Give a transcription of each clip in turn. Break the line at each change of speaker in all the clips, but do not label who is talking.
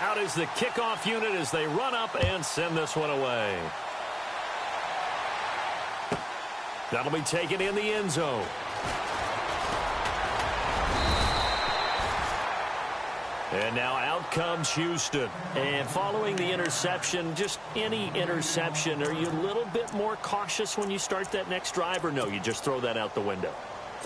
Out is the kickoff unit as they run up and send this one away. That'll be taken in the end zone. And now out comes Houston. And following the interception, just any interception, are you a little bit more cautious when you start that next drive, or no, you just throw that out the window?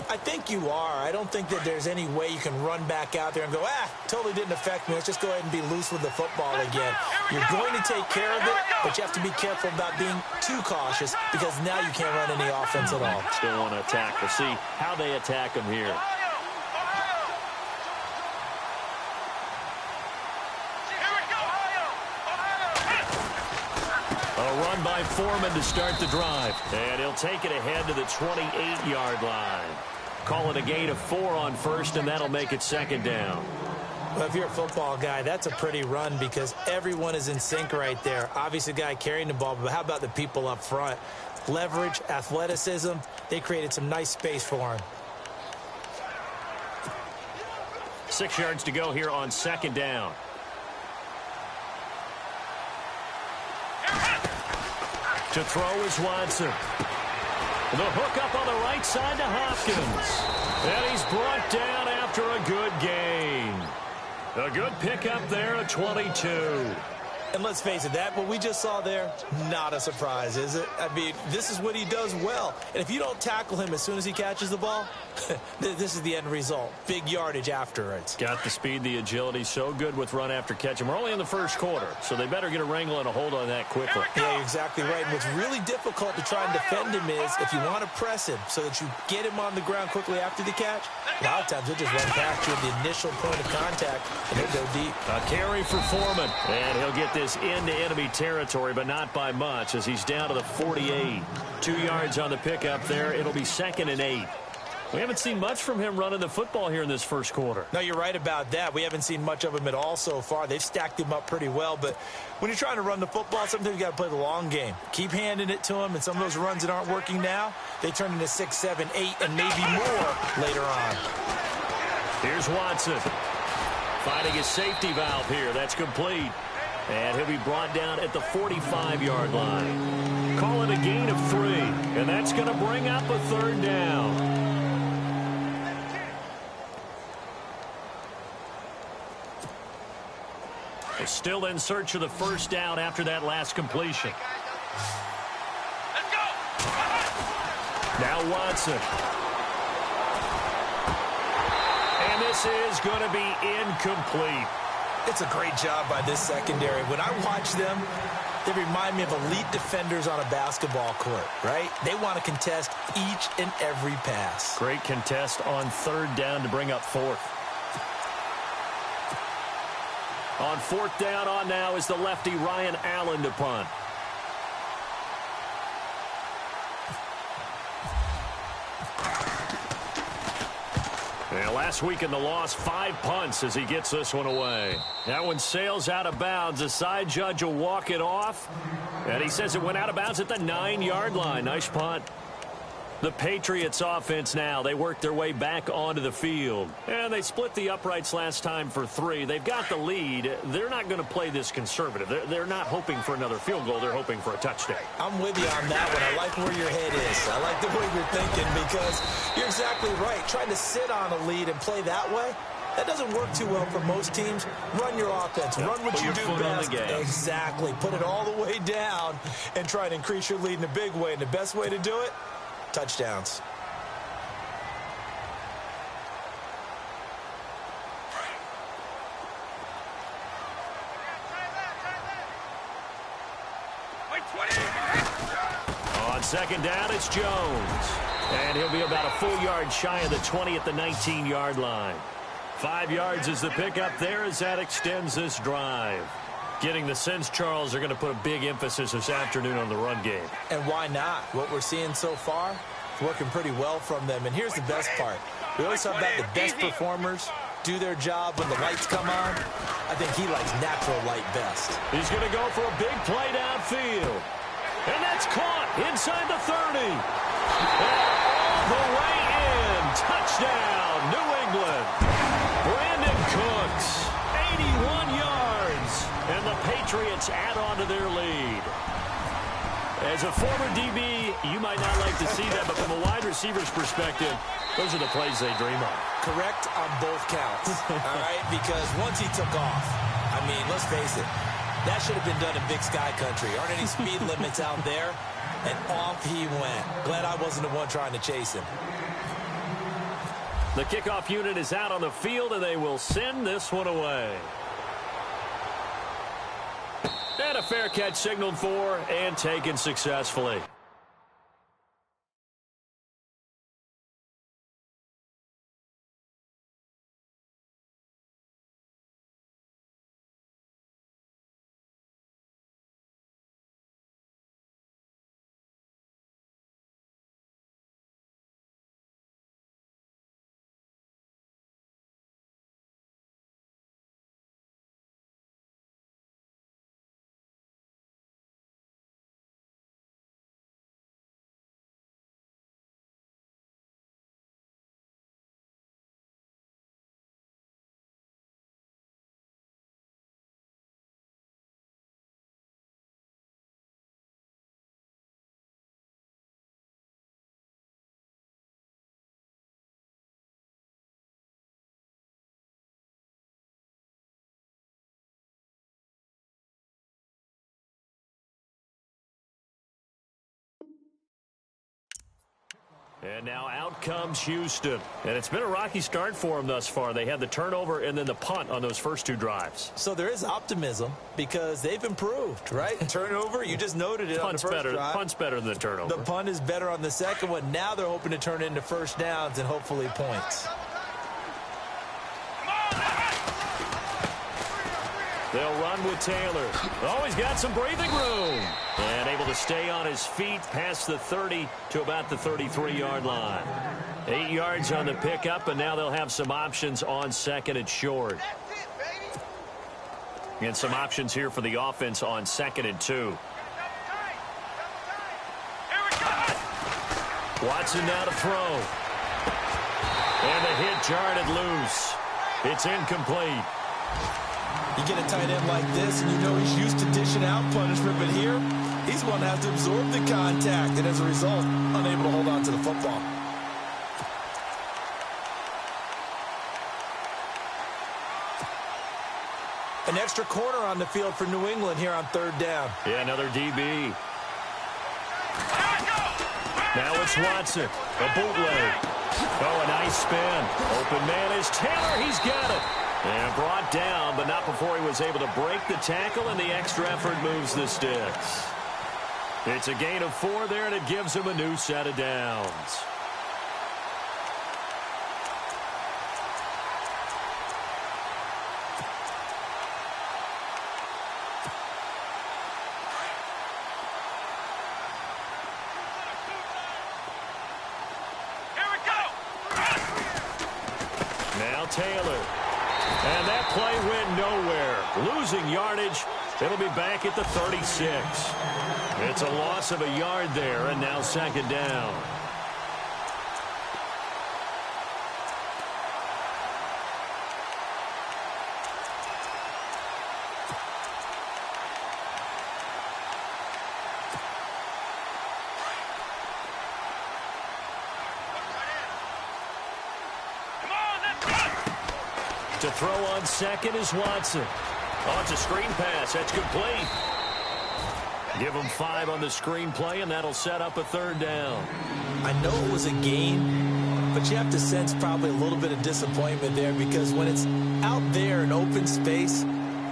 I think you are. I don't think that there's any way you can run back out there and go, totally didn't affect me. Let's just go ahead and be loose with the football again. You're going to take care of it, but you have to be careful about being too cautious because now you can't run any offense at all.
Still want to attack. We'll see how they attack them here. A run by Foreman to start the drive. And he'll take it ahead to the 28-yard line. Call it a gain of 4 on first, and that'll make it second down.
Well, if you're a football guy, that's a pretty run because everyone is in sync right there. Obviously, the guy carrying the ball, but how about the people up front? Leverage, athleticism, they created some nice space for him.
6 yards to go here on second down. To throw is Watson. The hook up on the right side to Hopkins. And he's brought down after a good gain. A good pickup there at 22.
And let's face it, what we just saw there, not a surprise, is it? I mean, this is what he does well. And if you don't tackle him as soon as he catches the ball, this is the end result. Big yardage after it.
Got the speed, the agility, so good with run after catch. And we're only in the first quarter, so they better get a wrangle and a hold on that quickly.
Yeah, you're exactly right. And what's really difficult to try and defend him is if you want to press him so that you get him on the ground quickly after the catch, a lot of times he'll just run past you at the initial point of contact, and he'll go deep.
A carry for Foreman, and he'll get this into enemy territory, but not by much as he's down to the 48. 2 yards on the pickup there. It'll be 2nd and 8. We haven't seen much from him running the football here in this first quarter.
No, you're right about that. We haven't seen much of him at all so far. They've stacked him up pretty well, but when you're trying to run the football, sometimes you got to play the long game. Keep handing it to him, and some of those runs that aren't working now, they turn into 6, 7, 8, and maybe more later on.
Here's Watson. Finding his safety valve here. That's complete. And he'll be brought down at the 45-yard line. Call it a gain of 3. And that's going to bring up a 3rd down. They're still in search of the first down after that last completion. Now Watson. And this is going to be incomplete.
It's a great job by this secondary. When I watch them, they remind me of elite defenders on a basketball court, right? They want to contest each and every pass.
Great contest on 3rd down to bring up 4th. On 4th down on now is the lefty Ryan Allen to punt. And last week in the loss, 5 punts as he gets this one away. That one sails out of bounds. The side judge will walk it off. And he says it went out of bounds at the 9-yard line. Nice punt. The Patriots offense now, they work their way back onto the field. And they split the uprights last time for 3. They've got the lead. They're not going to play this conservative. They're not hoping for another field goal. They're hoping for a touchdown.
I'm with you on that one. I like where your head is. I like the way you're thinking because you're exactly right. Trying to sit on a lead and play that way, that doesn't work too well for most teams. Run your offense. Yep. Run what you do best. Exactly. Put it all the way down and try and increase your lead in a big way. And the best way to do it, touchdowns.
On 2nd down, it's Jones. And he'll be about a full yard shy of the 20 at the 19-yard line. 5 yards is the pickup there as that extends this drive. Getting the sense Charles are going to put a big emphasis this afternoon on the run game.
And why not? What we're seeing so far, it's working pretty well from them. And here's the best part. We always talk about the best performers do their job when the lights come on. I think he likes natural light best.
He's going to go for a big play downfield. And that's caught inside the 30. And all the way in. Touchdown, New England. Brandon Cooks, 81 yards. Patriots add on to their lead. As a former DB, you might not like to see that, but from a wide receiver's perspective, those are the plays they dream of.
Correct on both counts, all right? Because once he took off, I mean, let's face it, that should have been done in Big Sky Country. Aren't any speed limits out there? And off he went. Glad I wasn't the one trying to chase him.
The kickoff unit is out on the field, and they will send this one away. And a fair catch signaled for and taken successfully. And now out comes Houston. And it's been a rocky start for them thus far. They had the turnover and then the punt on those first two drives.
So there is optimism because they've improved, right? Turnover, you just noted it on the first drive.
Punt's better than the turnover.
The punt is better on the second one. Now they're hoping to turn it into first downs and hopefully points.
They'll run with Taylor. Oh, he's got some breathing room. And able to stay on his feet past the 30 to about the 33-yard line. 8 yards on the pickup, and now they'll have some options on second and short. And some options here for the offense on 2nd and 2. Watson now to throw. And the hit jarred it loose. It's incomplete.
You get a tight end like this, and you know he's used to dishing out punishment, but here, he's one that has to absorb the contact, and as a result, unable to hold on to the football. An extra corner on the field for New England here on 3rd down.
Yeah, another DB. Now it's Watson. A bootleg. Oh, a nice spin. Open man is Taylor. He's got it. And brought down, but not before he was able to break the tackle, and the extra effort moves the sticks. It's a gain of 4 there, and it gives him a new set of downs. Now Taylor. And that play went nowhere. Losing yardage. It'll be back at the 36. It's a loss of a yard there, and now 2nd down. To throw on 2nd is Watson. Oh, it's a screen pass. That's complete. Give him 5 on the screen play, and that'll set up a 3rd down.
I know it was a gain, but you have to sense probably a little bit of disappointment there because when it's out there in open space,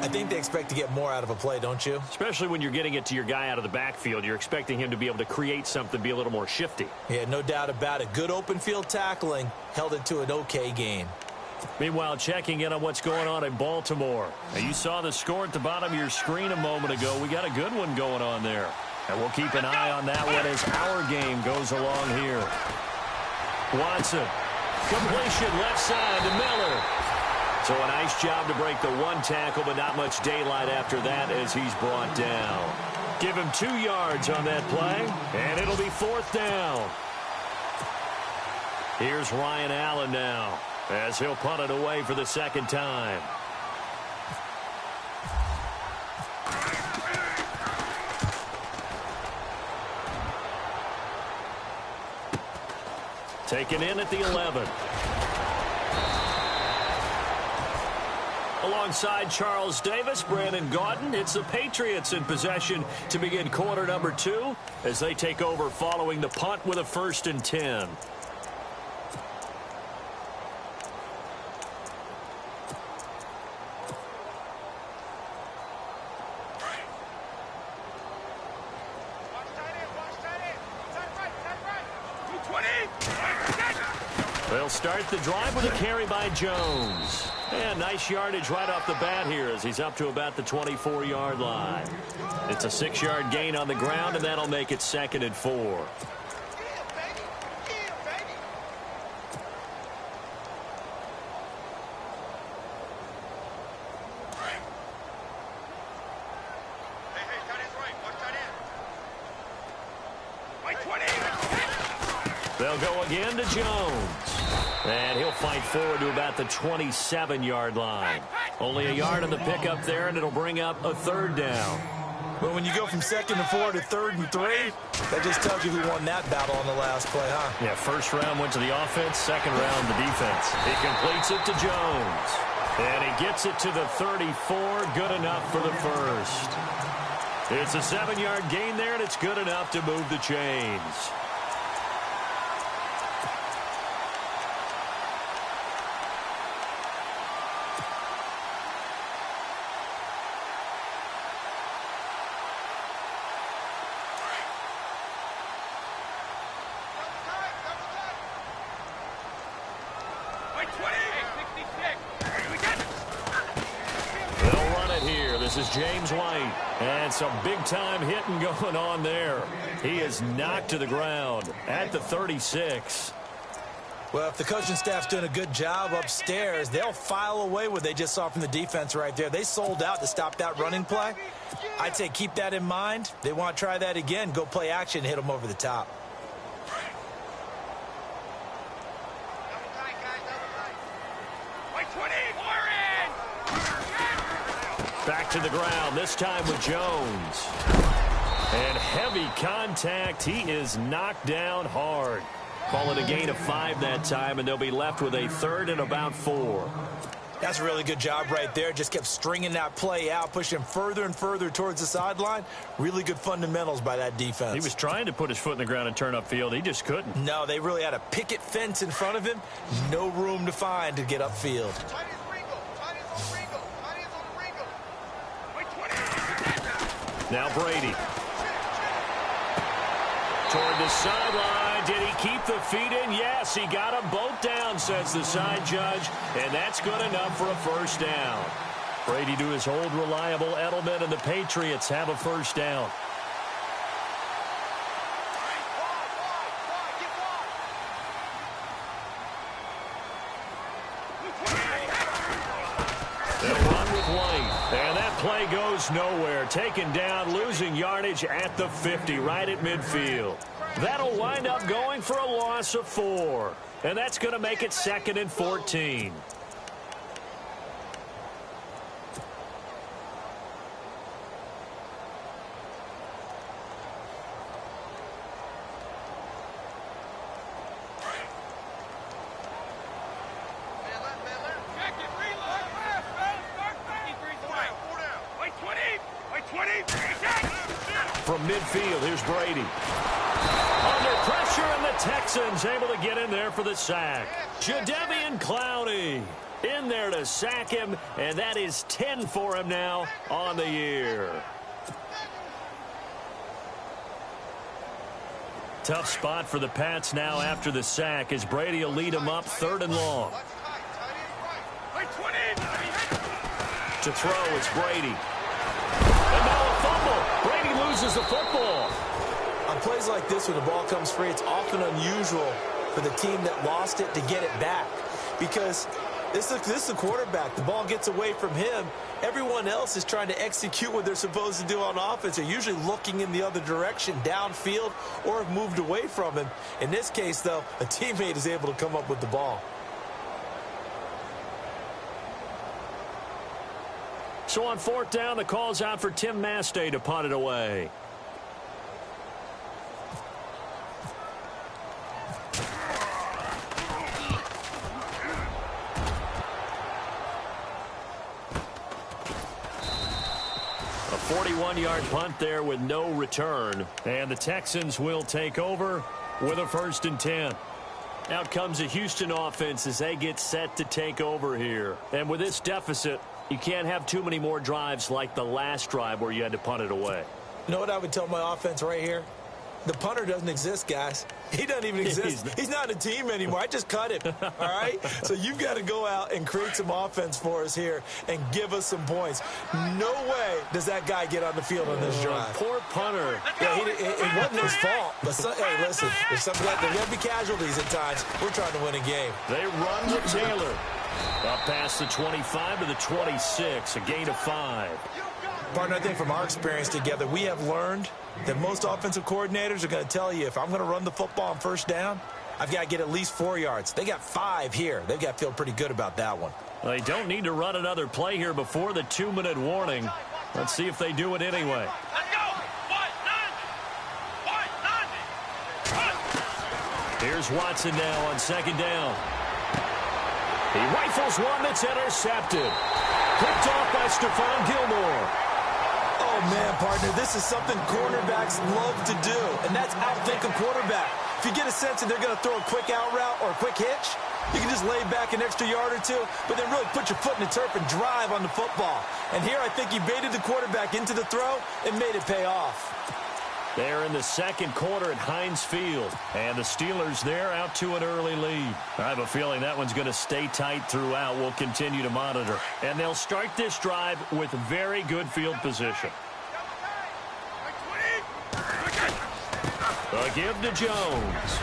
I think they expect to get more out of a play, don't you?
Especially when you're getting it to your guy out of the backfield. You're expecting him to be able to create something, be a little more shifty.
Yeah, no doubt about it. Good open field tackling held it to an okay gain.
Meanwhile, checking in on what's going on in Baltimore. Now, you saw the score at the bottom of your screen a moment ago. We got a good one going on there. And we'll keep an eye on that one as our game goes along here. Watson. Completion left side to Miller. So a nice job to break the 1 tackle, but not much daylight after that as he's brought down. Give him 2 yards on that play, and it'll be 4th down. Here's Ryan Allen now, as he'll punt it away for the 2nd time. Taken in at the 11. Alongside Charles Davis, Brandon Gaudin, it's the Patriots in possession to begin quarter number 2 as they take over following the punt with a 1st and 10. They'll start the drive with a carry by Jones. And nice yardage right off the bat here as he's up to about the 24-yard line. It's a 6-yard gain on the ground, and that'll make it 2nd and 4. They'll go again to Jones. And he'll fight forward to about the 27-yard line. Only a yard on the pickup there, and it'll bring up a 3rd down.
But when you go from 2nd and 4 to 3rd and 3, that just tells you who won that battle on the last play, huh?
Yeah, 1st round went to the offense, 2nd round the defense. He completes it to Jones. And he gets it to the 34, good enough for the 1st. It's a 7-yard gain there, and it's good enough to move the chains. This is James White, and some big-time hitting going on there. He is knocked to the ground at the 36.
Well, if the coaching staff's doing a good job upstairs, they'll file away what they just saw from the defense right there. They sold out to stop that running play. I'd say keep that in mind. They want to try that again. Go play action, hit them over the top.
Back to the ground, this time with Jones. And heavy contact. He is knocked down hard. Call it a gain of 5 that time, and they'll be left with a 3rd and about 4.
That's a really good job right there. Just kept stringing that play out, pushing further and further towards the sideline. Really good fundamentals by that defense.
He was trying to put his foot in the ground and turn upfield. He just couldn't.
No, they really had a picket fence in front of him. No room to find to get upfield.
Now Brady. Toward the sideline. Did he keep the feet in? Yes, he got them both down, says the side judge. And that's good enough for a 1st down. Brady to his old reliable Edelman, and the Patriots have a 1st down. They'll run with White. And that play goes nowhere. Taken down, losing yardage at the 50, right at midfield. That'll wind up going for a loss of 4. And that's going to make it 2nd and 14. From midfield, here's Brady. Under pressure, and the Texans able to get in there for the sack. Jadeveon Clowney in there to sack him, and that is 10 for him now on the year. Tough spot for the Pats now after the sack as Brady will lead them up 3rd and long. To throw, it's Brady. And now a fumble. Brady loses the football.
On plays like this, when the ball comes free, it's often unusual for the team that lost it to get it back. Because this is the quarterback. The ball gets away from him. Everyone else is trying to execute what they're supposed to do on offense. They're usually looking in the other direction, downfield, or have moved away from him. In this case, though, a teammate is able to come up with the ball.
So on 4th down, the call's out for Tim Mastay to punt it away. 41-yard punt there with no return. And the Texans will take over with a 1st and 10. Out comes the Houston offense as they get set to take over here. And with this deficit, you can't have too many more drives like the last drive where you had to punt it away.
You know what I would tell my offense right here? The punter doesn't exist, guys. He doesn't even exist. He's not a team anymore. I just cut him, all right? So you've got to go out and create some offense for us here and give us some points. No way does that guy get on the field on this drive.
Poor punter.
Yeah, it wasn't his fault. But, hey, listen, there's going to be casualties at times. We're trying to win a game.
They run to Taylor. Up past the 25 to the 26, a gain of 5.
Partner, I think from our experience together, we have learned that most offensive coordinators are going to tell you if I'm going to run the football on 1st down, I've got to get at least 4 yards. They got 5 here. They've got to feel pretty good about that one.
They don't need to run another play here before the 2-minute warning. Let's see if they do it anyway. Here's Watson now on 2nd down. He rifles one that's intercepted. Picked off by Stephon Gilmore.
Oh, man, partner, this is something cornerbacks love to do, and that's outthink a quarterback. If you get a sense that they're going to throw a quick out route or a quick hitch, you can just lay back an extra yard or two, but then really put your foot in the turf and drive on the football. And here I think he baited the quarterback into the throw and made it pay off.
They're in the 2nd quarter at Heinz Field, and the Steelers there out to an early lead. I have a feeling that one's going to stay tight throughout. We'll continue to monitor. And they'll start this drive with very good field position. A give to Jones.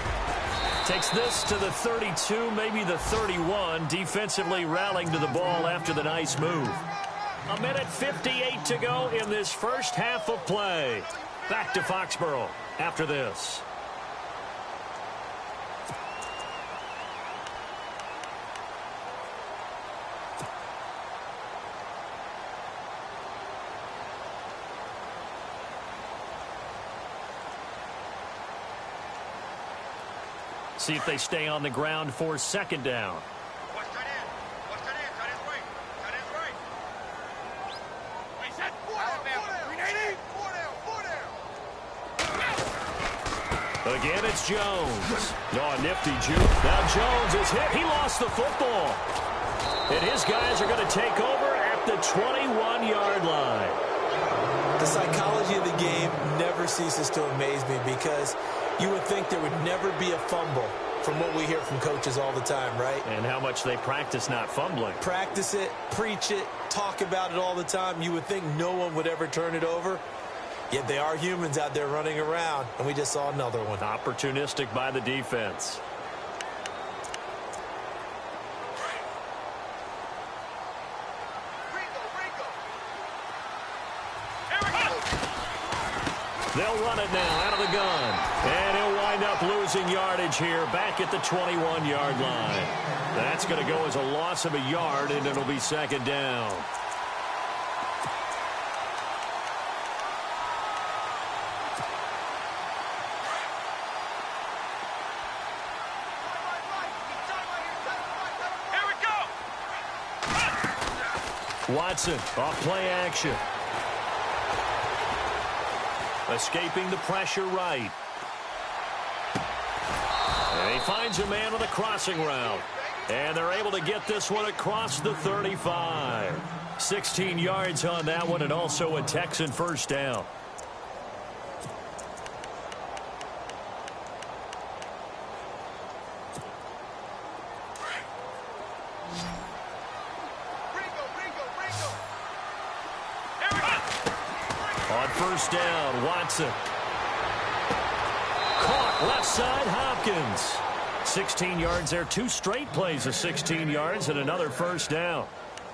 Takes this to the 32, maybe the 31. Defensively rallying to the ball after the nice move. 1:58 to go in this first half of play. Back to Foxborough after this. See if they stay on the ground for 2nd down. Again, it's Jones. Oh, a nifty juke. Now Jones is hit. He lost the football. And his guys are going to take over at the 21-yard line.
The psychology of the game never ceases to amaze me because you would think there would never be a fumble from what we hear from coaches all the time, right?
And how much they practice not fumbling.
Practice it, preach it, talk about it all the time. You would think no one would ever turn it over. Yet they are humans out there running around, and we just saw another one.
Opportunistic by the defense. They'll run it now out of the gun. And he'll wind up losing yardage here back at the 21-yard line. That's going to go as a loss of a yard, and it'll be 2nd down. Watson off play action. Escaping the pressure right. And he finds a man with a crossing route. And they're able to get this one across the 35. 16 yards on that one, and also a Texan 1st down. On 1st down, Watson. Caught left side, Hopkins. 16 yards there, 2 straight plays of 16 yards and another 1st down.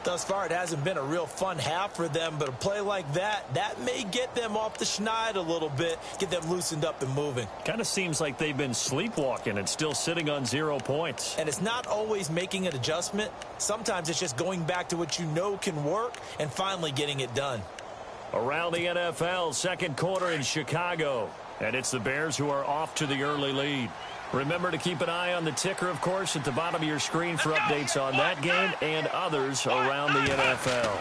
Thus far, it hasn't been a real fun half for them, but a play like that may get them off the schneid a little bit, get them loosened up and moving.
Kind of seems like they've been sleepwalking and still sitting on 0 points.
And it's not always making an adjustment. Sometimes it's just going back to what you know can work and finally getting it done.
Around the NFL, 2nd quarter in Chicago. And it's the Bears who are off to the early lead. Remember to keep an eye on the ticker, of course, at the bottom of your screen for updates on that game and others around the NFL.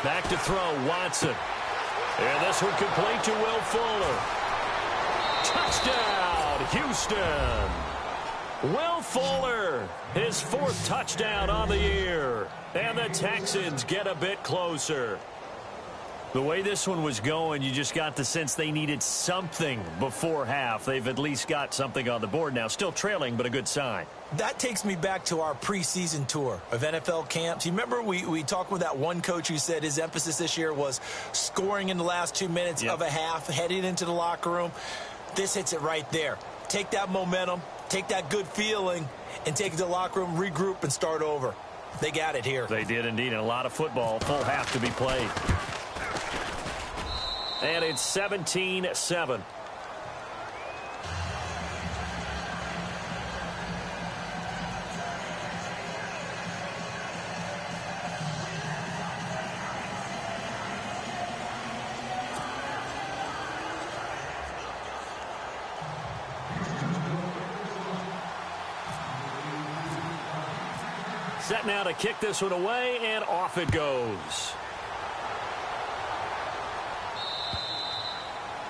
Back to throw, Watson. And this one complete to Will Fuller. Touchdown, Houston. Will Fuller, his 4th touchdown on the year. And the Texans get a bit closer. The way this one was going, you just got the sense they needed something before half. They've at least got something on the board now. Still trailing, but a good sign.
That takes me back to our preseason tour of NFL camps. You remember we talked with that one coach who said his emphasis this year was scoring in the last 2 minutes of a half, heading into the locker room. This hits it right there. Take that momentum, take that good feeling, and take it to the locker room, regroup, and start over. They got it here.
They did indeed, and a lot of football, full half to be played. And it's 17-7. Set now to kick this one away, and off it goes.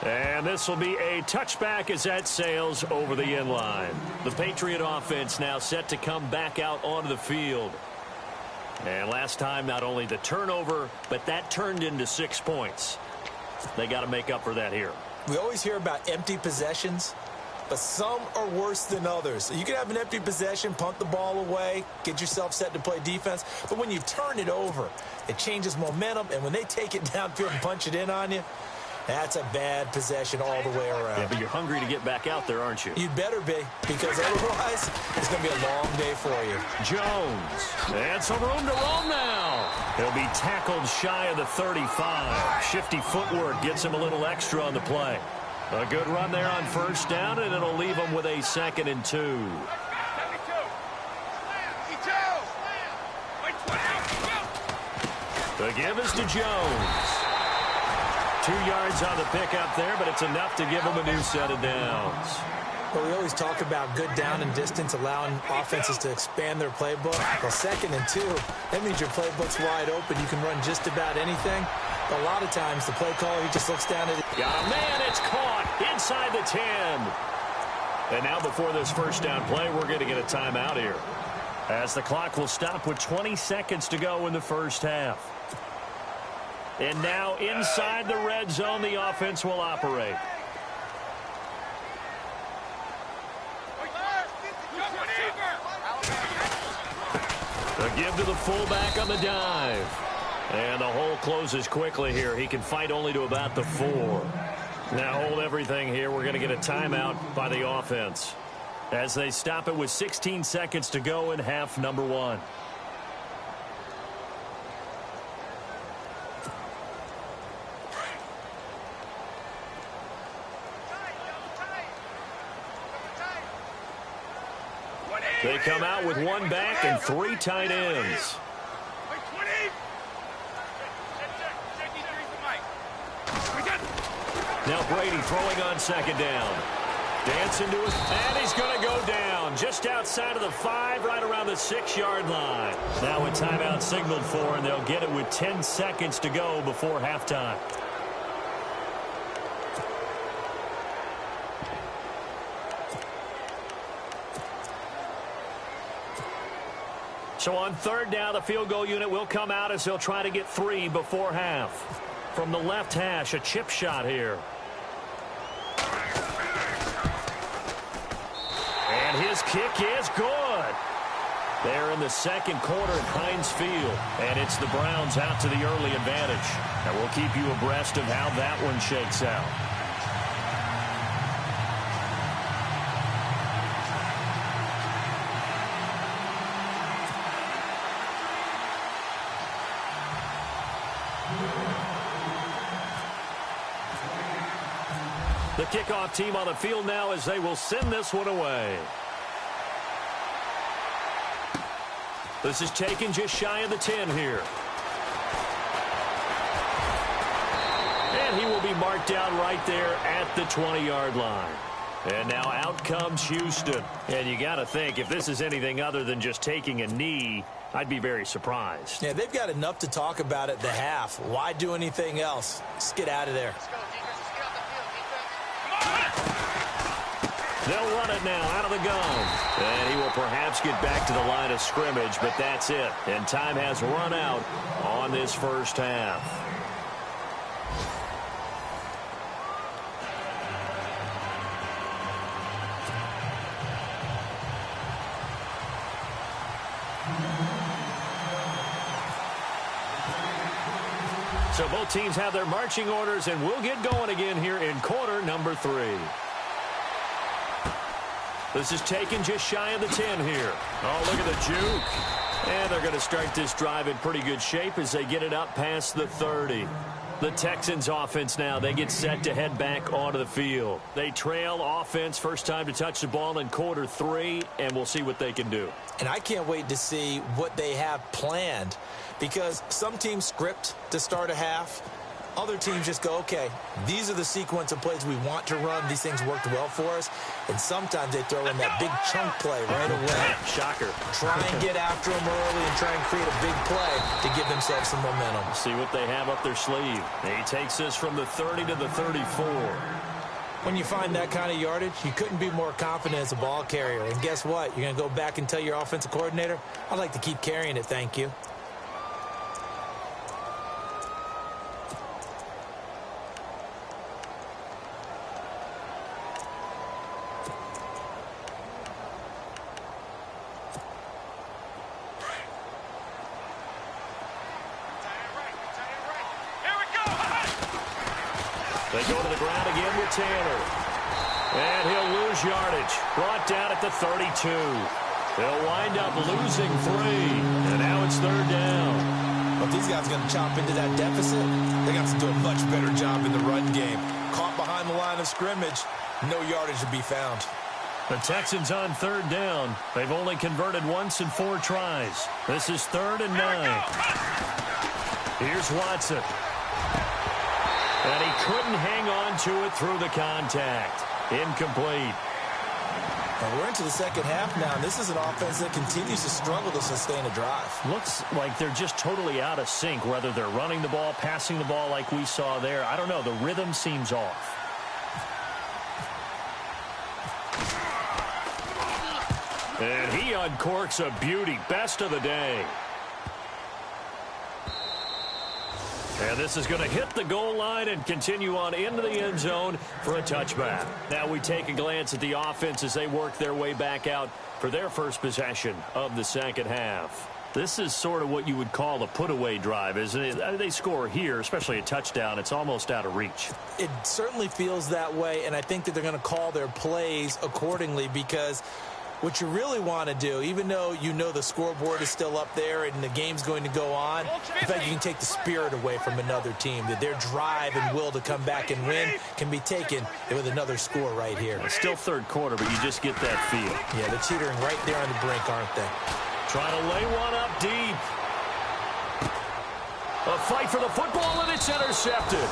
And this will be a touchback as that sails over the end line. The Patriot offense now set to come back out onto the field. And last time, not only the turnover, but that turned into 6 points. They got to make up for that here.
We always hear about empty possessions, but some are worse than others. You can have an empty possession, punt the ball away, get yourself set to play defense. But when you turn it over, it changes momentum. And when they take it downfield and punch it in on you, that's a bad possession all the way around.
Yeah, but you're hungry to get back out there, aren't you?
You'd better be, because otherwise it's going to be a long day for you.
Jones. And some room to roam now. He'll be tackled shy of the 35. Shifty footwork gets him a little extra on the play. A good run there on first down, and it'll leave him with a 2nd and 2. The give is to Jones. 2 yards on the pickup there, but it's enough to give him a new set of downs.
Well, we always talk about good down and distance, allowing offenses to expand their playbook. Well, 2nd and 2, that means your playbook's wide open. You can run just about anything. But a lot of times, the play caller, he just looks down at it.
Got a man, it's caught inside the 10. And now before this first down play, we're going to get a timeout here, as the clock will stop with 20 seconds to go in the first half. And now inside the red zone, the offense will operate. The give to the fullback on the dive. And the hole closes quickly here. He can fight only to about the 4. Now hold everything here. We're going to get a timeout by the offense, as they stop it with 16 seconds to go in half number 1. They come out with 1 back and 3 tight ends. Now Brady throwing on 2nd down. Dancing to his, and he's going to go down just outside of the 5, right around the 6-yard line. Now a timeout signaled for, and they'll get it with 10 seconds to go before halftime. So on 3rd down, the field goal unit will come out as they'll try to get 3 before half. From the left hash, a chip shot here. And his kick is good. They're in the 2nd quarter at Heinz Field, and it's the Browns out to the early advantage. And we'll keep you abreast of how that one shakes out. The kickoff team on the field now, as they will send this one away. This is taken just shy of the 10 here. And he will be marked down right there at the 20-yard line. And now out comes Houston. And you got to think, if this is anything other than just taking a knee, I'd be very surprised.
Yeah, they've got enough to talk about at the half. Why do anything else? Just get out of there.
They'll run it now out of the gun. And he will perhaps get back to the line of scrimmage, but that's it. And time has run out on this first half. So both teams have their marching orders, and we'll get going again here in quarter number 3. This is taken just shy of the 10 here. Oh, look at the juke. And they're going to start this drive in pretty good shape as they get it up past the 30. The Texans offense now, they get set to head back onto the field. They trail offense, first time to touch the ball in quarter 3, and we'll see what they can do.
And I can't wait to see what they have planned, because some teams script to start a half. Other teams just go, okay, these are the sequence of plays we want to run. These things worked well for us. And sometimes they throw in that big chunk play right away.
Shocker.
Try and get after them early and try and create a big play to give themselves some momentum.
See what they have up their sleeve. He takes this from the 30 to the 34.
When you find that kind of yardage, you couldn't be more confident as a ball carrier. And guess what? You're going to go back and tell your offensive coordinator, I'd like to keep carrying it, thank you.
They go to the ground again with Taylor. And he'll lose yardage. Brought down at the 32. They'll wind up losing 3. And now it's third down.
But these guys are going to chop into that deficit. They got to do a much better job in the run game. Caught behind the line of scrimmage. No yardage to be found.
The Texans on third down. They've only converted once in 4 tries. This is 3rd and 9. Here's Watson. And he couldn't hang on to it through the contact. Incomplete.
And we're into the second half now, and this is an offense that continues to struggle to sustain a drive.
Looks like they're just totally out of sync, whether they're running the ball, passing the ball like we saw there. I don't know. The rhythm seems off. And he uncorks a beauty. Best of the day. And this is going to hit the goal line and continue on into the end zone for a touchback. Now we take a glance at the offense as they work their way back out for their first possession of the second half. This is sort of what you would call a put-away drive, isn't it? They score here, especially a touchdown. It's almost out of reach.
It certainly feels that way, and I think that they're going to call their plays accordingly, because what you really want to do, even though you know the scoreboard is still up there and the game's going to go on, in fact, you can take the spirit away from another team, that their drive and will to come back and win can be taken with another score right here.
It's still third quarter, but you just get that feel.
Yeah, they're teetering right there on the brink, aren't they?
Trying to lay one up deep. A fight for the football, and it's intercepted.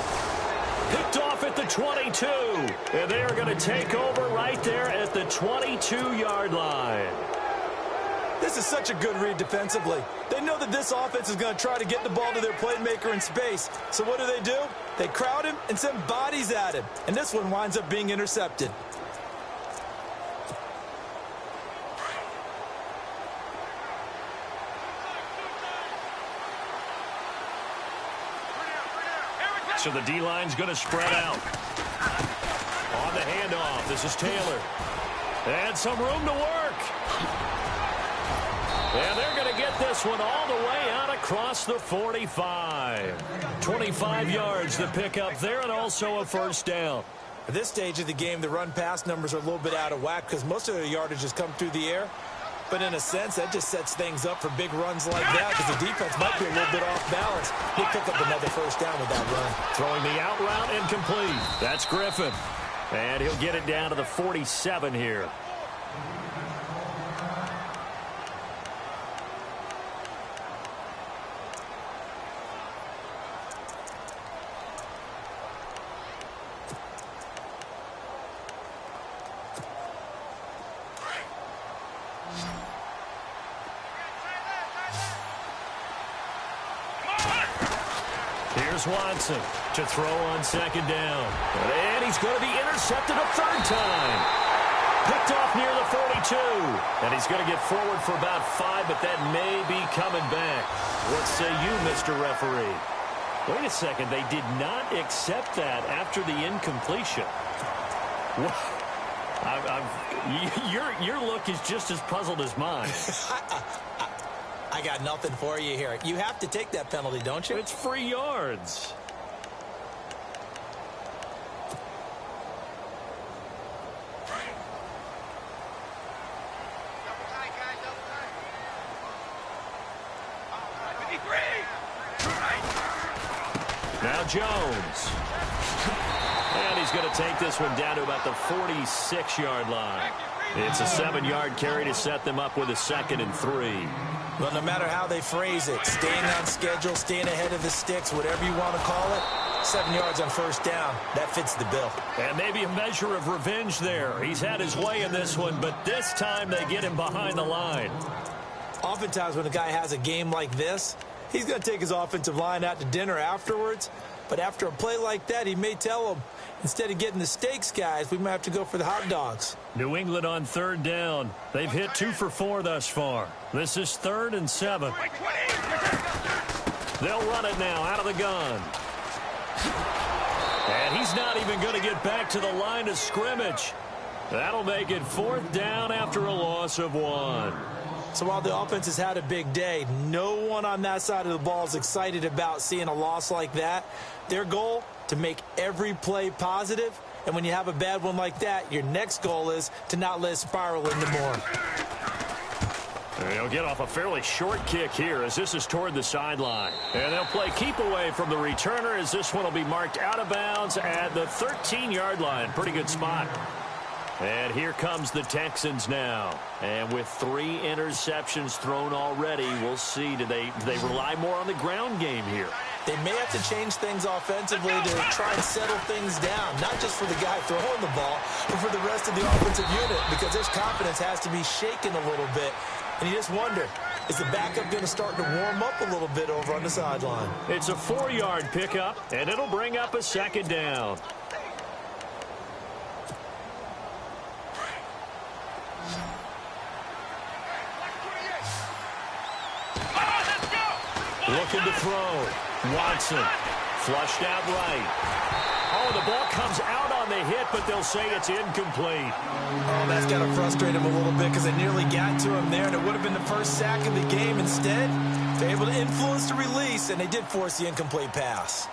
Picked off at the 22. And they are going to take over right there at the 22-yard line.
This is such a good read defensively. They know that this offense is going to try to get the ball to their playmaker in space. So what do? They crowd him and send bodies at him. And this one winds up being intercepted.
So the D-line's going to spread out. On the handoff, this is Taylor. And some room to work. And they're going to get this one all the way out across the 45. 25 yards to pick up there, and also a first down.
At this stage of the game, the run-pass numbers are a little bit out of whack because most of their yardage has come through the air. But in a sense, that just sets things up for big runs like that because the defense might be a little bit off balance. He'll pick up another first down with that run.
Throwing the out route incomplete. That's Griffin. And he'll get it down to the 47 here. Here's Watson to throw on second down. And he's going to be intercepted a third time. Picked off near the 42. And he's going to get forward for about 5, but that may be coming back. What say you, Mr. Referee? Wait a second. They did not accept that after the incompletion. Your look is just as puzzled as mine.
I got nothing for you here. You have to take that penalty, don't you?
It's free yards. Now Jones. And he's going to take this one down to about the 46-yard line. It's a 7-yard carry to set them up with a 2nd and 3.
Well, no matter how they phrase it, staying on schedule, staying ahead of the sticks, whatever you want to call it, 7 yards on first down, that fits the bill.
And maybe a measure of revenge there. He's had his way in this one, but this time they get him behind the line.
Oftentimes when a guy has a game like this, he's going to take his offensive line out to dinner afterwards. But after a play like that, he may tell them, instead of getting the steaks, guys, we might have to go for the hot dogs.
New England on 3rd down. They've hit 2 for 4 thus far. This is 3rd and 7. They'll run it now out of the gun. And he's not even going to get back to the line of scrimmage. That'll make it 4th down after a loss of 1.
So while the offense has had a big day, no one on that side of the ball is excited about seeing a loss like that. Their goal, to make every play positive. And when you have a bad one like that, your next goal is to not let it spiral into more.
They'll get off a fairly short kick here as this is toward the sideline. And they'll play keep away from the returner as this one will be marked out of bounds at the 13-yard line. Pretty good spot. And here comes the Texans now. And with 3 interceptions thrown already, we'll see. Do they rely more on the ground game here?
They may have to change things offensively to try and settle things down, not just for the guy throwing the ball, but for the rest of the offensive unit, because their confidence has to be shaken a little bit. And you just wonder, is the backup going to start to warm up a little bit over on the sideline?
It's a 4-yard pickup, and it'll bring up a 2nd down. Looking to throw. Watson. Flushed out right. Oh, the ball comes out on the hit, but they'll say it's incomplete.
Oh, that's got to frustrate him a little bit because they nearly got to him there, and it would have been the first sack of the game. Instead, they're able to influence the release, and they did force the incomplete pass.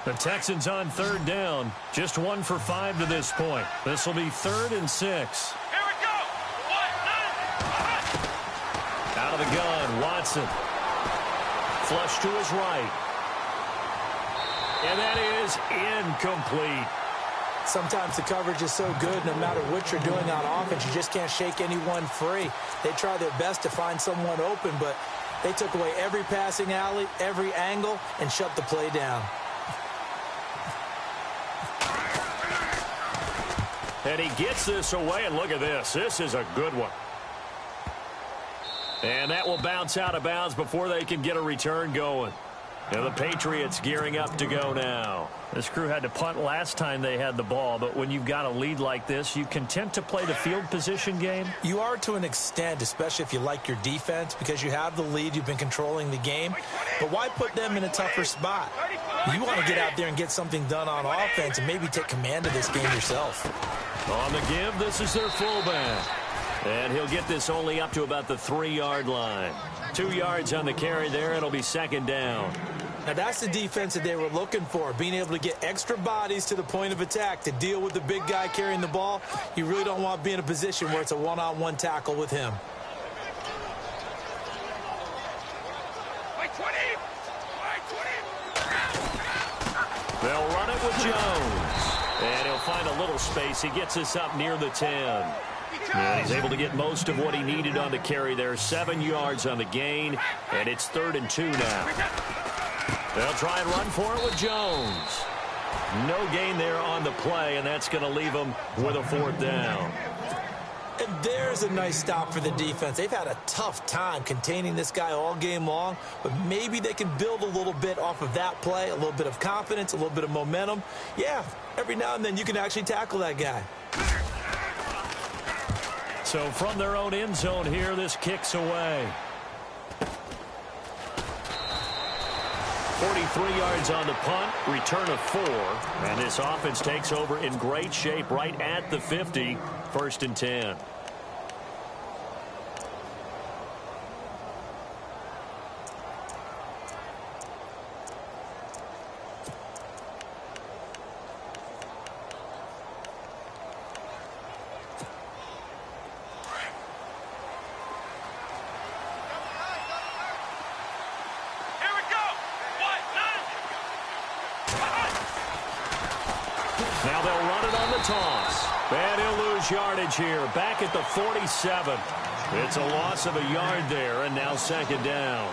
The Texans on 3rd down. Just 1 for 5 to this point. This will be 3rd and 6.
Here we go.
Out of the gun, Watson. Flush to his right. And that is incomplete.
Sometimes the coverage is so good, no matter what you're doing on offense, you just can't shake anyone free. They try their best to find someone open, but they took away every passing alley, every angle, and shut the play down.
And he gets this away, and look at this. This is a good one. And that will bounce out of bounds before they can get a return going. And the Patriots gearing up to go now. This crew had to punt last time they had the ball, but when you've got a lead like this, you content to play the field position game?
You are to an extent, especially if you like your defense, because you have the lead, you've been controlling the game. But why put them in a tougher spot? You want to get out there and get something done on offense and maybe take command of this game yourself.
On the give, this is their fullback. And he'll get this only up to about the 3-yard line. 2 yards on the carry there. It'll be 2nd down.
Now, that's the defense that they were looking for, being able to get extra bodies to the point of attack to deal with the big guy carrying the ball. You really don't want to be in a position where it's a one-on-one tackle with him.
They'll run it with Jones. And he'll find a little space. He gets us up near the 10. And he's able to get most of what he needed on the carry there. 7 yards on the gain, and it's 3rd and 2 now. They'll try and run for it with Jones. No gain there on the play, and that's going to leave them with a 4th down.
There's a nice stop for the defense. They've had a tough time containing this guy all game long, but maybe they can build a little bit off of that play, a little bit of confidence, a little bit of momentum. Yeah, every now and then you can actually tackle that guy.
So from their own end zone here, this kicks away. 43 yards on the punt, return of 4, and this offense takes over in great shape right at the 50, 1st and 10. Now they'll run it on the toss. And he'll lose yardage here, back at the 47. It's a loss of a yard there, and now 2nd down.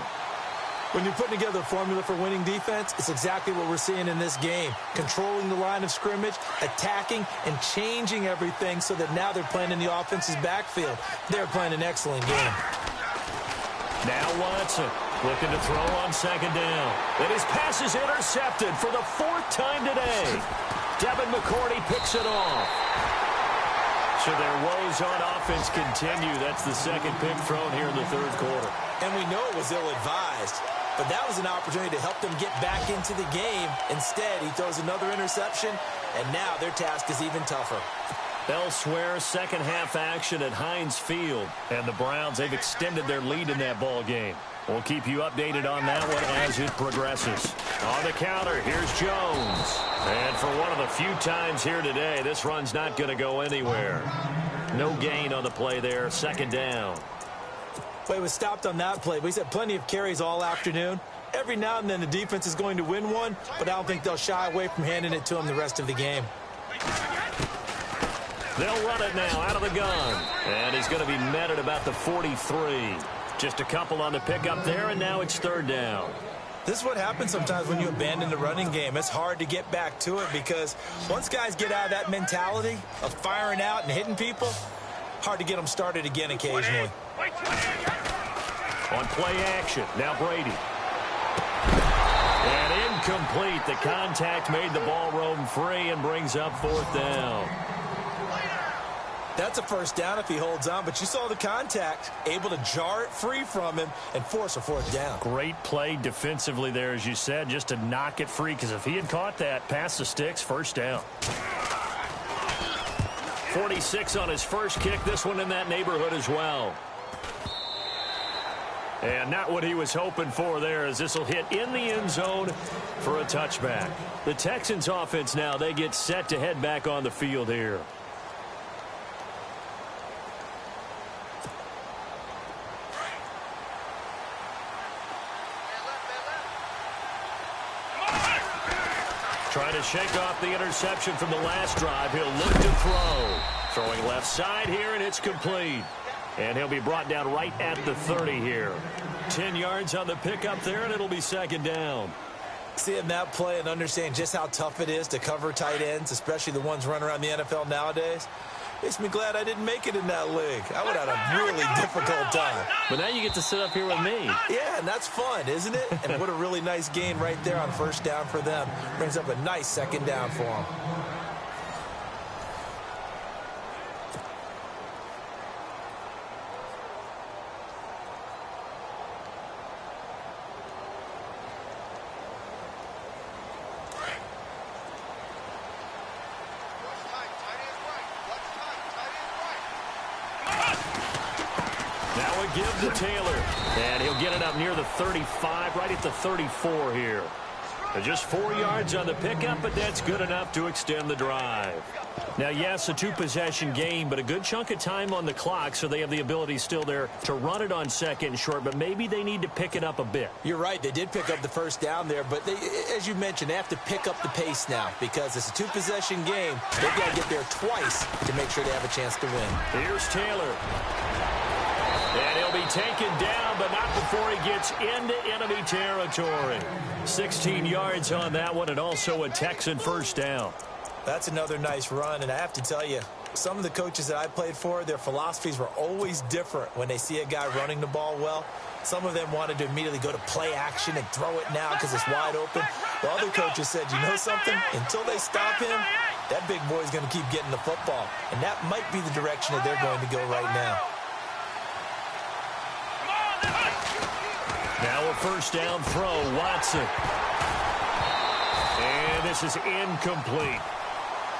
When you're putting together a formula for winning defense, it's exactly what we're seeing in this game. Controlling the line of scrimmage, attacking, and changing everything so that now they're playing in the offense's backfield. They're playing an excellent game.
Now Watson looking to throw on 2nd down. And his pass is intercepted for the 4th time today. Devin McCourty picks it off. So their woes on offense continue. That's the 2nd pick thrown here in the 3rd quarter.
And we know it was ill-advised, but that was an opportunity to help them get back into the game. Instead, he throws another interception, and now their task is even tougher.
Elsewhere, 2nd half action at Heinz Field. And the Browns, they've extended their lead in that ball game. We'll keep you updated on that one as it progresses. On the counter, here's Jones. And for one of the few times here today, this run's not going to go anywhere. No gain on the play there, 2nd down.
Well, he was stopped on that play, but he's had plenty of carries all afternoon. Every now and then the defense is going to win one, but I don't think they'll shy away from handing it to him the rest of the game.
They'll run it now out of the gun. And he's going to be met at about the 43. Just a couple on the pickup there, and now it's 3rd down.
This is what happens sometimes when you abandon the running game. It's hard to get back to it because once guys get out of that mentality of firing out and hitting people, hard to get them started again occasionally.
On play action, now Brady. And incomplete. The contact made the ball roam free and brings up 4th down.
That's a 1st down if he holds on, but you saw the contact, able to jar it free from him and force a 4th down.
Great play defensively there, as you said, just to knock it free, because if he had caught that, past the sticks, 1st down. 46 on his first kick, this one in that neighborhood as well. And not what he was hoping for there, as this will hit in the end zone for a touchback. The Texans offense now, they get set to head back on the field here. Trying to shake off the interception from the last drive. He'll look to throw. Throwing left side here, and it's complete. And he'll be brought down right at the 30 here. 10 yards on the pickup there, and it'll be 2nd down.
Seeing that play and understand just how tough it is to cover tight ends, especially the ones running around the NFL nowadays, makes me glad I didn't make it in that league. I would have had a really difficult time.
But now you get to sit up here with me.
Yeah, and that's fun, isn't it? And what a really nice gain right there on 1st down for them. Brings up a nice 2nd down for them.
Give to Taylor, and he'll get it up near the 35, right at the 34 here. Just 4 yards on the pickup, but that's good enough to extend the drive. Now, yes, a 2-possession game, but a good chunk of time on the clock, so they have the ability still there to run it on 2nd and short, but maybe they need to pick it up a bit.
You're right. They did pick up the 1st down there, but they, as you mentioned, they have to pick up the pace now because it's a 2-possession game. They've got to get there twice to make sure they have a chance to win.
Here's Taylor. And he'll be taken down, but not before he gets into enemy territory. 16 yards on that one, and also a Texan 1st down.
That's another nice run, and I have to tell you, Some of the coaches that I played for, their philosophies were always different when they see a guy running the ball well. Some of them wanted to immediately go to play action and throw it now because it's wide open. While other coaches said, you know something? Until they stop him, that big boy's going to keep getting the football. And that might be the direction that they're going to go right now.
Now a first down throw, Watson. And this is incomplete.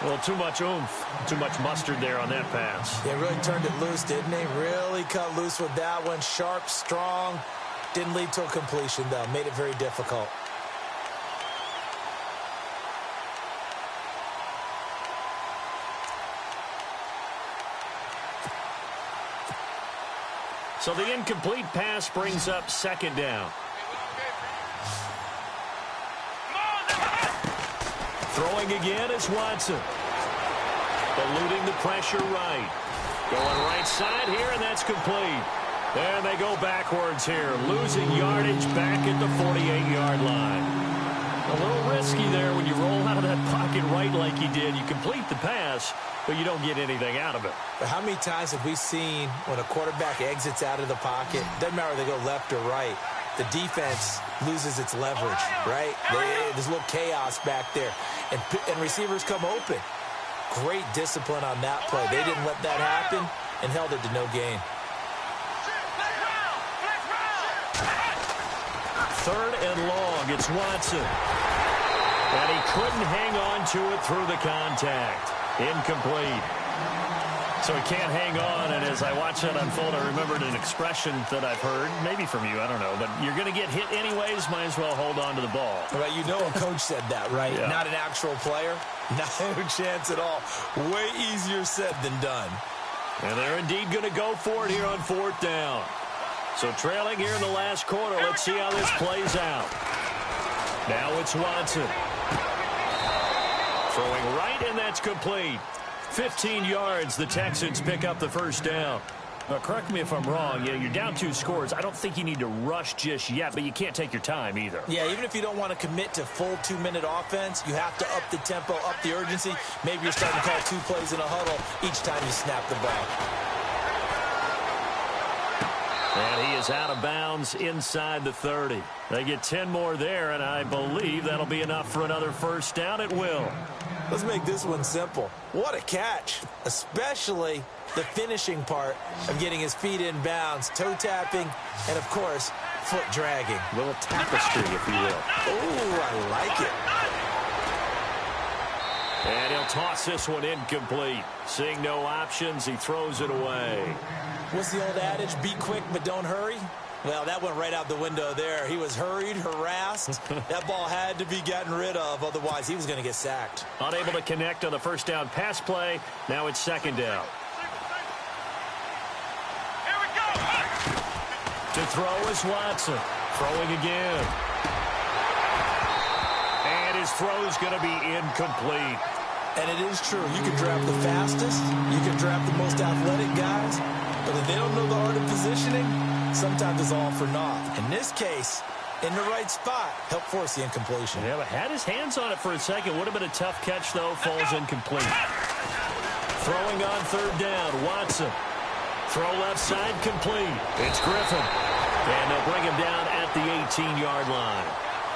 Well, too much oomph, too much mustard there on that pass.
They really turned it loose, didn't they? Really cut loose with that one. Sharp, strong. Didn't lead to a completion, though. Made it very difficult.
So the incomplete pass brings up second down. Throwing again is Watson. Eluding the pressure right. Going right side here, and that's complete. And they go backwards here. Losing yardage back at the 48-yard line. A little risky there when you roll out of that pocket right like you did. You complete the pass, but you don't get anything out of it.
But how many times have we seen when a quarterback exits out of the pocket, doesn't matter if they go left or right, the defense loses its leverage, right? There's a little chaos back there, and receivers come open. Great discipline on that play. They didn't let that happen and held it to no gain.
Third and long, it's Watson. And he couldn't hang on to it through the contact. Incomplete. So he can't hang on, and as I watch that unfold, I remembered an expression that I've heard, maybe from you, I don't know, but you're going to get hit anyways, might as well hold on to the ball.
Right, you know a coach said that, right?
Yeah.
Not an actual player. No chance at all. Way easier said than done.
And they're indeed going to go for it here on fourth down. So trailing here in the last quarter, let's see how this plays out. Now it's Watson. Throwing right, and that's complete. 15 yards, the Texans pick up the first down. Now, correct me if I'm wrong. You're down 2 scores. I don't think you need to rush just yet, but you can't take your time either.
Yeah, even if you don't want to commit to full 2-minute offense, you have to up the tempo, up the urgency. Maybe you're starting to call 2 plays in a huddle each time you snap the ball.
And he is out of bounds inside the 30. They get 10 more there, and I believe that'll be enough for another first down. It will.
Let's make this one simple. What a catch, especially the finishing part of getting his feet in bounds, toe tapping, and, of course, foot dragging.
A little tapestry, if you will.
Oh, I like it.
And he'll toss this one incomplete. Seeing no options, he throws it away.
What's the old adage? Be quick, but don't hurry. Well, that went right out the window there. He was hurried, harassed. That ball had to be gotten rid of, otherwise he was going to get sacked.
Unable to connect on the first down pass play. Now it's second down.
Here we go.
To throw is Watson. Throwing again. And his throw's going to be incomplete.
And it is true. You can draft the fastest. You can draft the most athletic guys. But if they don't know the art of positioning, sometimes it's all for naught. In this case, in the right spot, helped force the incompletion.
Yeah, but had his hands on it for a second. Would have been a tough catch, though. Falls incomplete. Throwing on third down, Watson. Throw left side, complete. It's Griffin. And they'll bring him down at the 18-yard line.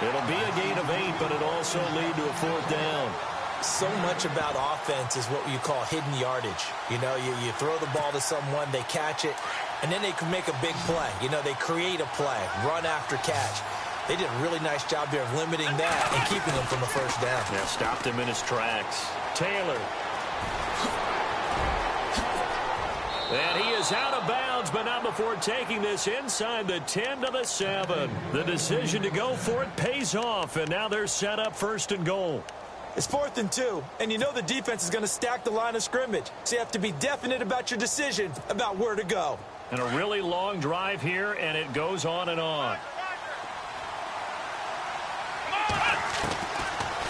It'll be a gain of 8, but it'll also lead to a fourth down.
So much about offense is what you call hidden yardage. You know, you throw the ball to someone, they catch it, and then they can make a big play. You know, they create a play, run after catch. They did a really nice job here of limiting that and keeping him from a first down.
Yeah, stopped him in his tracks. Taylor. And he is out of bounds, but not before taking this inside the 10 to the 7. The decision to go for it pays off, and now they're set up first and goal.
It's 4th and 2, and you know the defense is going to stack the line of scrimmage. So you have to be definite about your decision about where to go.
And a really long drive here, and it goes on and on.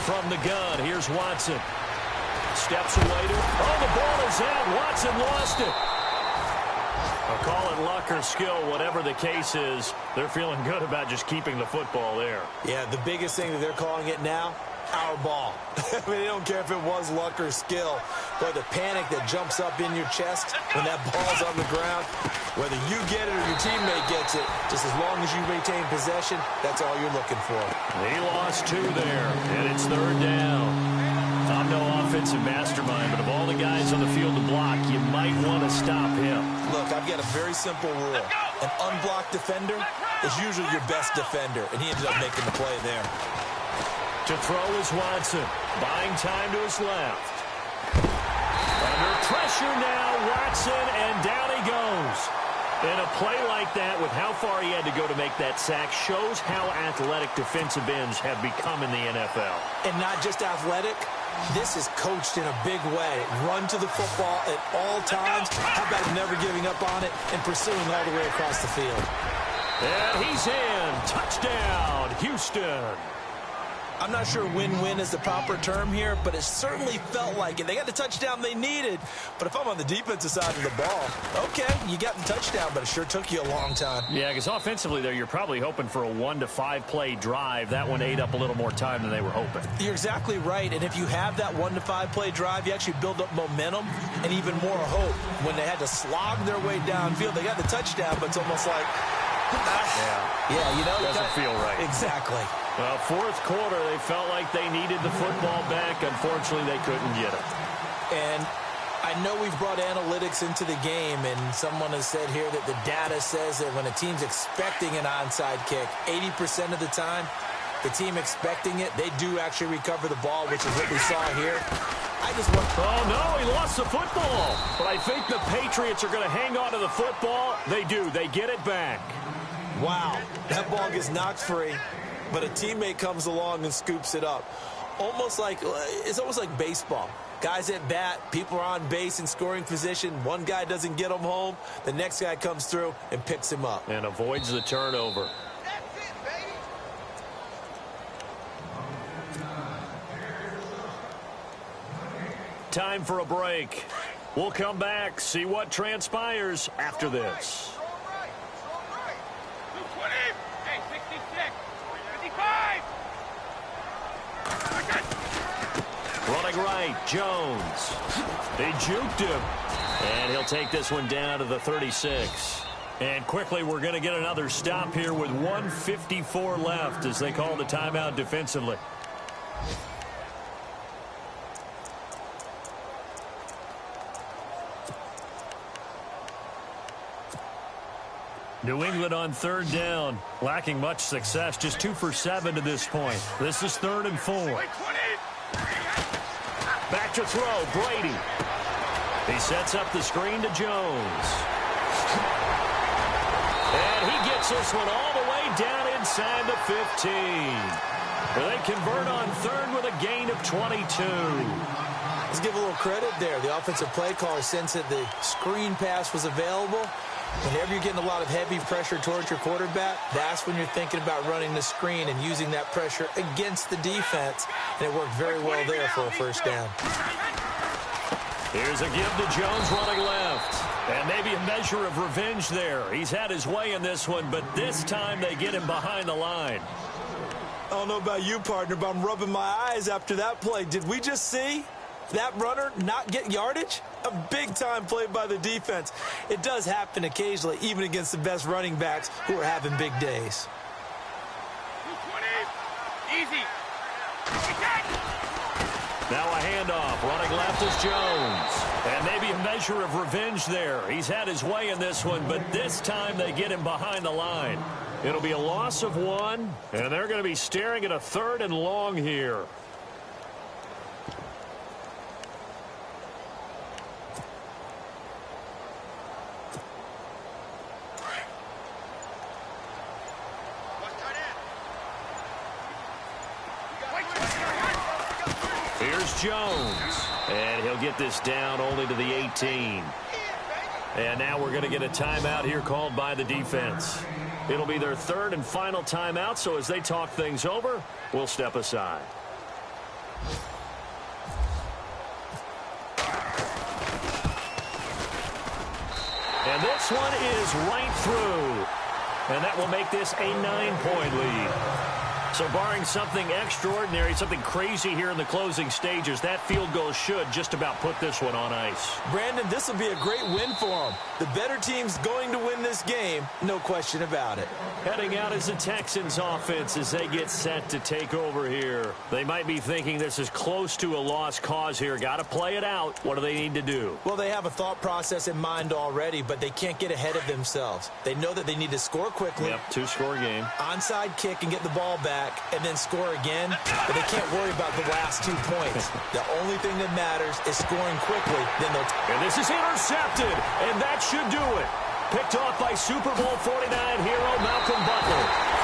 From the gun, here's Watson. Steps away to... Oh, the ball is out. Watson lost it. I'll call it luck or skill, whatever the case is. They're feeling good about just keeping the football there.
Yeah, the biggest thing that they're calling it now, our ball. I mean, they don't care if it was luck or skill. Boy, the panic that jumps up in your chest when that ball's on the ground, whether you get it or your teammate gets it, just as long as you retain possession, that's all you're looking for.
He lost 2 there, and it's 3rd down. I'm no offensive mastermind, but of all the guys on the field to block, you might want to stop him.
Look, I've got a very simple rule. An unblocked defender is usually your best defender, and he ended up making the play there.
To throw is Watson, buying time to his left. Under pressure now, Watson, and down he goes. And a play like that, with how far he had to go to make that sack, shows how athletic defensive ends have become in the NFL.
And not just athletic, this is coached in a big way. Run to the football at all times. How about never giving up on it and pursuing all the way across the field?
And he's in. Touchdown, Houston.
I'm not sure win-win is the proper term here, but it certainly felt like it. They got the touchdown they needed, but if I'm on the defensive side of the ball, okay, you got the touchdown, but it sure took you a long time.
Yeah, because offensively, though, you're probably hoping for a 1 to 5 play drive. That one ate up a little more time than they were hoping.
You're exactly right, and if you have that 1 to 5 play drive, you actually build up momentum and even more hope. When they had to slog their way downfield, they got the touchdown, but it's almost like, yeah, you know,
doesn't feel right.
Exactly.
Well, 4th quarter, they felt like they needed the football back. Unfortunately, they couldn't get it.
And I know we've brought analytics into the game, and someone has said here that the data says that when a team's expecting an onside kick, 80% of the time, the team expecting it, they do actually recover the ball, which is what we saw here.
Oh, no, he lost the football. But I think the Patriots are going to hang on to the football. They do. They get it back.
Wow, that ball gets knocked free, but a teammate comes along and scoops it up. It's almost like baseball. Guys at bat, people are on base in scoring position. One guy doesn't get him home. The next guy comes through and picks him up.
And avoids the turnover.
That's it, baby.
Time for a break. We'll come back, see what transpires after this. Running right, Jones. They juked him. And he'll take this one down to the 36. And quickly, we're going to get another stop here with 1:54 left as they call the timeout defensively. New England on 3rd down, lacking much success, just 2 for 7 to this point. This is 3rd and 4. Back to throw, Brady. He sets up the screen to Jones. And he gets this one all the way down inside the 15. They convert on 3rd with a gain of 22.
Let's give a little credit there. The offensive play caller sensed that the screen pass was available. Whenever you're getting a lot of heavy pressure towards your quarterback, that's when you're thinking about running the screen and using that pressure against the defense. And it worked very well there for a first down.
Here's a give to Jones running left. And maybe a measure of revenge there. He's had his way in this one, but this time they get him behind the line.
I don't know about you, partner, but I'm rubbing my eyes after that play. Did we just see that runner not get yardage? A big-time play by the defense. It does happen occasionally, even against the best running backs who are having big days.
220. Easy.
Now a handoff. Running left is Jones. And maybe a measure of revenge there. He's had his way in this one, but this time they get him behind the line. It'll be a loss of 1, and they're going to be staring at a 3rd and long here. Here's Jones. And he'll get this down only to the 18. And now we're going to get a timeout here called by the defense. It'll be their 3rd and final timeout, so as they talk things over, we'll step aside. And this one is right through. And that will make this a 9-point lead. So barring something extraordinary, something crazy here in the closing stages, that field goal should just about put this one on ice.
Brandon, this will be a great win for them. The better team's going to win this game, no question about it.
Heading out is the Texans offense as they get set to take over here. They might be thinking this is close to a lost cause here. Got to play it out. What do they need to do?
Well, they have a thought process in mind already, but they can't get ahead of themselves. They know that they need to score quickly.
Yep, two-score game.
Onside kick and get the ball back and then score again, but they can't worry about the last 2 points. The only thing that matters is scoring quickly. Then they'll
and this is intercepted, and that should do it. Picked off by Super Bowl 49 hero Malcolm Butler.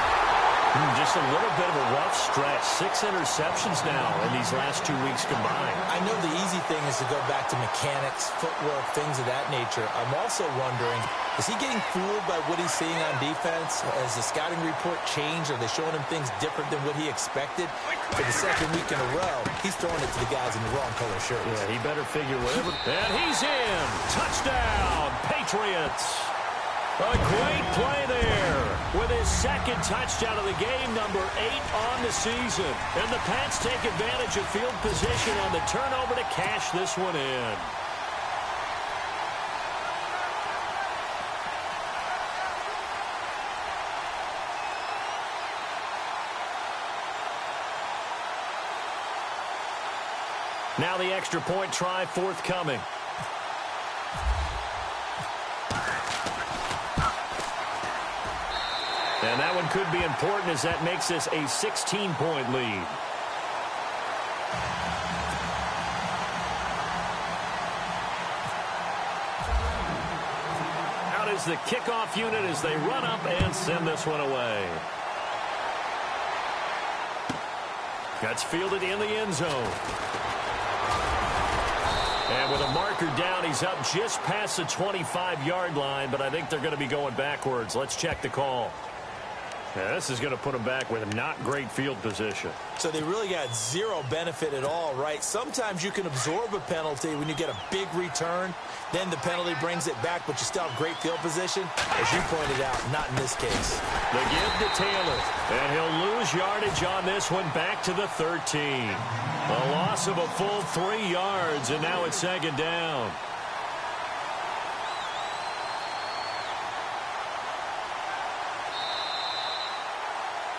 Just a little bit of a rough stretch. 6 interceptions now in these last 2 weeks combined.
I know the easy thing is to go back to mechanics, footwork, things of that nature. I'm also wondering, is he getting fooled by what he's seeing on defense? Has the scouting report changed? Are they showing him things different than what he expected? For the second week in a row, he's throwing it to the guys in the wrong color shirts.
Yeah, he better figure whatever. And he's in. Touchdown, Patriots. A great play there with his second touchdown of the game, number 8 on the season. And the Pats take advantage of field position on the turnover to cash this one in. Now the extra point try forthcoming. And that one could be important as that makes this a 16-point lead. Out is the kickoff unit as they run up and send this one away. That's fielded in the end zone. And with a marker down, he's up just past the 25-yard line, but I think they're going to be going backwards. Let's check the call. Yeah, this is going to put them back with not great field position.
So they really got zero benefit at all, right? Sometimes you can absorb a penalty when you get a big return. Then the penalty brings it back, but you still have great field position. As you pointed out, not in this case.
The give to Taylor. And he'll lose yardage on this one back to the 13. A loss of a full 3 yards, and now it's second down.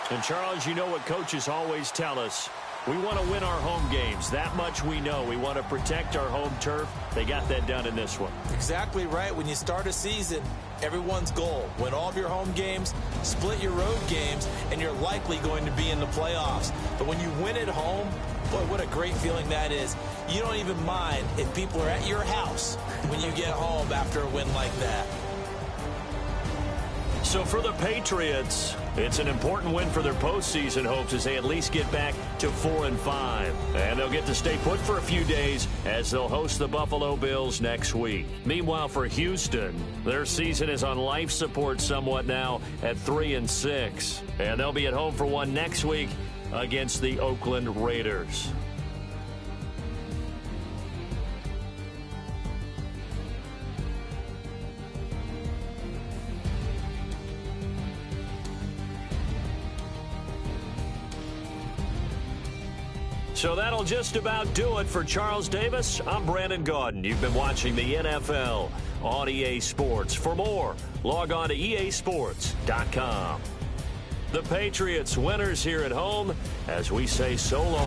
And, Charles, you know what coaches always tell us. We want to win our home games. That much we know. We want to protect our home turf. They got that done in this one.
Exactly right. When you start a season, everyone's goal, win all of your home games, split your road games, and you're likely going to be in the playoffs. But when you win at home, boy, what a great feeling that is. You don't even mind if people are at your house when you get home after a win like that.
So for the Patriots, it's an important win for their postseason hopes as they at least get back to 4-5. And they'll get to stay put for a few days as they'll host the Buffalo Bills next week. Meanwhile, for Houston, their season is on life support somewhat now at 3-6. And they'll be at home for one next week against the Oakland Raiders. So that'll just about do it for Charles Davis. I'm Brandon Gaudin. You've been watching the NFL on EA Sports. For more, log on to easports.com. The Patriots winners here at home as we say so long.